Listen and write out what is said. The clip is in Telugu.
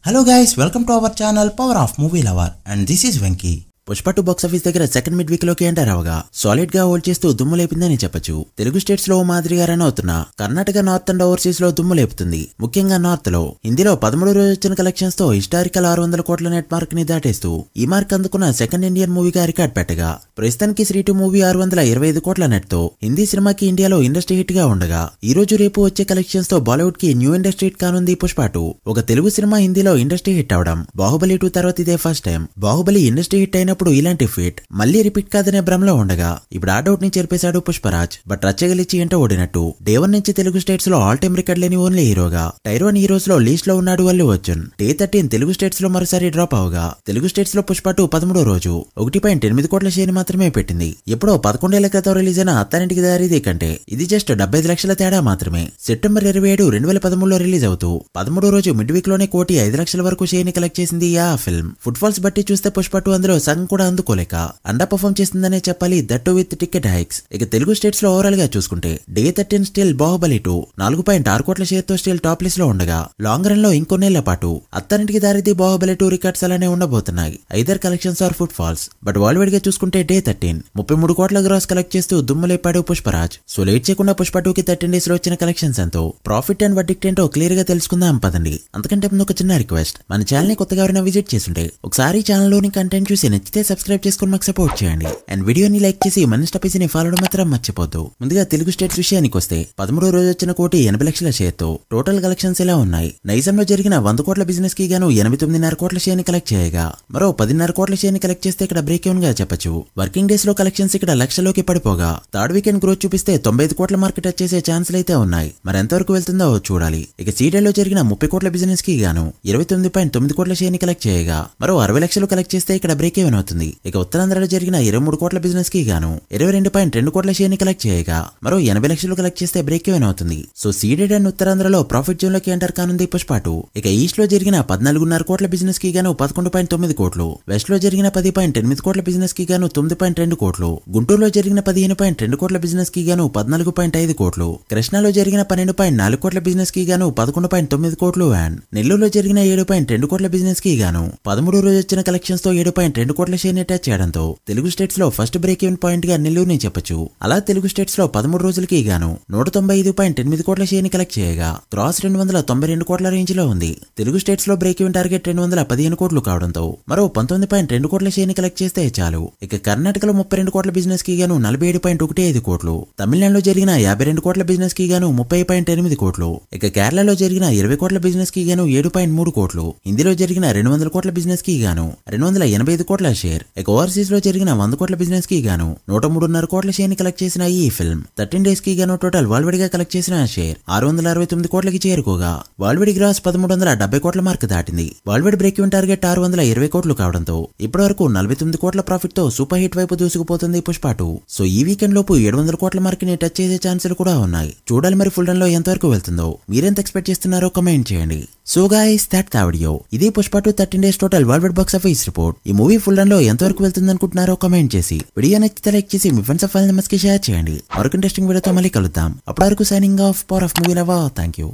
Hello guys, welcome to our channel Power of Movie Lover and this is Venky. Pushpa 2 box office దగ్గర సెకండ్ మిడ్ వీక్ లోకి ఎంటర్ అవగా సాలిడ్ గా హోల్డ్ చేస్తూ దుమ్ము లేపిందని చెప్పొచ్చు. తెలుగు స్టేట్స్ లో మాదిరిగా రన్ అవుతున్న కర్ణాటక నార్త్ అండ్ ఓవర్సీస్ లో దుమ్ము లేపుతుంది. ముఖ్యంగా నార్త్ లో హిందీలో 13 రోజు వచ్చిన కలెక్షన్స్ తో హిస్టారికల్ 600 కోట్ల నెట్ మార్క్ ని దాటేస్తూ ఈ మార్క్ అందుకున్న సెకండ్ ఇండియన్ మూవీగా రికార్డ్ పెట్టగా ప్రస్తుతానికి శ్రీ 2 మూవీ 625 కోట్ల నెట్ తో హిందీ సినిమాకి ఇండియాలో ఇండస్ట్రీ హిట్ గా ఉండగా ఈ రోజు రేపు వచ్చే కలెక్షన్స్ తో బాలీవుడ్ కి న్యూ ఇండస్ట్రీ హిట్ కానుంది పుష్ప 2. ఒక తెలుగు సినిమా హిందీలో ఇండస్ట్రీ హిట్ అవడం బాహుబలి 2 తర్వాత ఇదే first time. Baahubali industry hit అయినప్పుడు ఇలాంటి ఫీట్ మళ్లీ రిపీట్ కాదనే భ్రమలో ఉండగా ఇప్పుడు ఆ డౌట్ ని చేర్పేశాడు పుష్పరాజ్. బట్ రచ్చగలిచి ఎంట ఓడినట్టు డే 1 నుంచి తెలుగు స్టేట్స్ లో ఆల్ టైమ్ రికార్డ్ లేని ఓన్లీ హీరోగా టైర్ 1 హీరోస్ లో లీస్ట్ లో ఉన్నాడు అల్లు అర్జున్. డే 13 తెలుగు స్టేట్స్ లో మరోసారి డ్రాప్ అవగా తెలుగు స్టేట్స్ లో పుష్ప 2 13వ రోజు 1.8 కోట్ల షేర్ మాత్రమే పెట్టింది. ఎప్పుడో 11 ఏళ్ల క్రితం రిలీజ్ అయిన అత్తారింటికి దారిది కంటే ఇది జస్ట్ 75 లక్షల తేడా మాత్రమే. సెప్టెంబర్ 27 2013 లో రిలీజ్ అవుతూ 13వ రోజు మిడ్ వీక్ లోనే 1,05,00,000 వరకు షేర్ ని కలెక్ట్ చేసింది ఆ ఫిల్మ్. ఫుట్ ఫాల్స్ బట్టి చూస్తే పుష్ప 2 అందులో సగం కూడా అందుకోలేక అండర్ పర్ఫార్మ్ చేస్తుందనే చెప్పాలి, దట్టు విత్ టికెట్ హైక్స్. ఇక తెలుగు స్టేట్స్ లో ఓవరాల్ గా చూసుకుంటే డే 13 స్టిల్ బాహుబలి 2 4.6 కోట్ల షేర్ తో స్టిల్ టాప్ లిస్ట్ లో ఉండగా లాంగ్ రన్ లో ఇంకొన్నేళ్ల పాటు అత్తారింటికి దారిది బాహుబలి 2 రికార్డ్స్ అలానే ఉండబోతున్నాయి. Either collections or footfalls. But worldwide గా చూసుకుంటే డే 13 33 కోట్ల గ్రాస్ కలెక్ట్ చేస్తూ దుమ్ము లేపాడు పుష్పరాజ్. సో లేట్ చేయకుండా పుష్ప 2 కి 13 డేస్ లో వచ్చిన కలెక్షన్స్ ఎంతో ప్రాఫిట్ అండ్ వర్డిక్ట్ ఏంటో క్లియర్ గా తెలుసుకుందాం పదండి. అంతకంటే ముందు ఒక చిన్న రిక్వెస్ట్, మన ఛానల్ ని కొత్తగా ఎవరైనా విజిట్ చేస్తుంటే ఒకసారి ఛానల్ లోని కంటెంట్ చూసి నచ్చితే సబ్స్క్రైబ్ చేసుకుని మాకు సపోర్ట్ చేయండి. అండ్ వీడియోని లైక్ చేసి మన స్టపీస్ ని ఫాలో మాత్రం మర్చిపోద్దు. ముందుగా తెలుగు స్టేట్స్ విషయానికి వస్తే 13వ రోజు వచ్చిన 1,80,00,000 షేర్ తో టోటల్ కలెక్షన్స్ ఎలా ఉన్నాయి. నైజాంలో జరిగిన 100 కోట్ల బిజినెస్ కి గాను 89.5 కోట్ల షేర్ ని కలెక్ట్ చేయగా మరో 10.5 కోట్ల షేర్ ని కలెక్ట్ చేస్తే ఇక్కడ బ్రేక్ ఈవెన్ గా చెప్పొచ్చు. వర్కింగ్ డేస్ లో కలెక్షన్స్ ఇక్కడ లక్షలోకి పడిపోగా థర్డ్ వీకెండ్ గ్రోత్ చూపిస్తే 95 కోట్ల మార్కెట్ టచ్ చేసే ఛాన్సులు అయితే ఉన్నాయి. మరి ఎంతవరకు వెళ్తుందో చూడాలి. ఇక సీడెల్ లో జరిగిన 30 కోట్ల బిజినెస్ కి గాను 29.9 కోట్ల షేర్ ని కలెక్ట్ చేయగా మరో 60 లక్షలు కలెక్ట్ చేస్తే ఇక్కడ బ్రేక్ ఈవెన్ అవుతుంది. ఇక ఉత్తరాంధ్రలో జరిగిన 23 కోట్ల బిజినెస్ కి గాను 22.2 కోట్ల షేర్ ని కలెక్ట్ చేయగా మరో 80 లక్షలు కలెక్ట్ చేస్తే బ్రేక్ ఈవెన్ అవుతుంది. సో సీడెడ్ అండ్ ఉత్తరాంధ్రలో ప్రాఫిట్ జోన్ లోకి ఎంటర్ కానుంది పుష్ప 2. ఇక ఈస్ట్ లో జరిగిన 14.5 కోట్ల బిజినెస్ కి గాను 11.9 కోట్లు, వెస్ట్ లో జరిగిన 10.8 కోట్ల బిజినెస్ కి గాను 9.2 కోట్లు, గుంటూరులో జరిగిన 15.2 కోట్ల బిజినెస్ కి గాను 14.5 కోట్లు, కృష్ణాలో జరిగిన 12.4 కోట్ల బిజినెస్ కి గాను 11.9 కోట్లు అండ్ నెల్లూరులో జరిగిన 7.2 కోట్ల బిజినెస్ కి గాను 13 రోజు వచ్చిన కలెక్షన్స్ తో 7.2 కోట్ల షేర్ ని టచ్ చేయడంతో తెలుగు స్టేట్స్ లో ఫస్ట్ బ్రేక్ ఈవెన్ పాయింట్ గా నెల్లూరు ని చెప్పొచ్చు. అలా తెలుగు స్టేట్స్ లో 13 రోజులకి గాను 195.8 కోట్ల షేర్ ని కలెక్ట్ చేయగా క్రాస్ 292 కోట్ల రేంజ్ లో ఉంది. తెలుగు స్టేట్స్ లో బ్రేక్ ఈవెన్ టార్గెట్ 215 కోట్లు కావడంతో మరో 19.2 కోట్ల షేర్ ని కలెక్ట్ చేస్తే చాలు. ఇక కర్ణాటకలో 32 కోట్ల బిజినెస్ కి గాను 47.15 కోట్లు, తమిళనాడులో జరిగిన 52 కోట్ల బిజినెస్ కి గాను 30.8 కోట్లు, ఇక కేరళలో జరిగిన 20 కోట్ల బిజినెస్ కి గాను 7.3 కోట్లు, హిందీలో జరిగిన 200 కోట్ల బిజినెస్ కి గాను 285 కోట్ల షేర్, ఇక ఓవర్సీస్ లో జరిగిన 100 కోట్ల బిజినెస్ కి గాను 103.5 కోట్ల షేర్ ని కలెక్ట్ చేసిన ఈ ఫిల్మ్ 13 డేస్ కి గాను టోటల్ వరల్డ్ వైడ్ గా కలెక్ట్ చేసిన షేర్ 669 కోట్లకి చేరుకోగా వరల్డ్ వైడ్ గ్రాస్ 1370 కోట్ల మార్క్ దాటింది. World wide break even target 620 కోట్లు కావడంతో ఇప్పటి వరకు 49 కోట్ల ప్రాఫిట్ తో సూపర్ హిట్ వైపు దూసుకుపోతుంది పుష్ప 2. సో ఈ వీకెండ్ లోపు 700 కోట్ల మార్క్ ని టచ్ చేసే ఛాన్సులు కూడా ఉన్నాయి. చూడాలి మరి ఫుల్ రన్ లో ఎంతవరకు వెళ్తుందో. మీరెంత ఎక్స్పెక్ట్ చేస్తున్నారో కమెంట్ చేయండి. So guys that the video. ఇది Pushpa 2 13 days total world wide box office report. ఈ మూవీ ఫుల్ రన్ లో ఎంతవరకు వెళ్తుంది అనుకుంటున్నారో కమెంట్ చేసి వీడియో నచ్చితే లైక్ చేసి మీ ఫ్రెండ్స్ కి షేర్ చేయండి. మరొక ఇంట్రెస్టింగ్ వీడియోతో మళ్ళీ కలుద్దాం. అప్పటి వరకు signing off, power of movie lover. Thank you.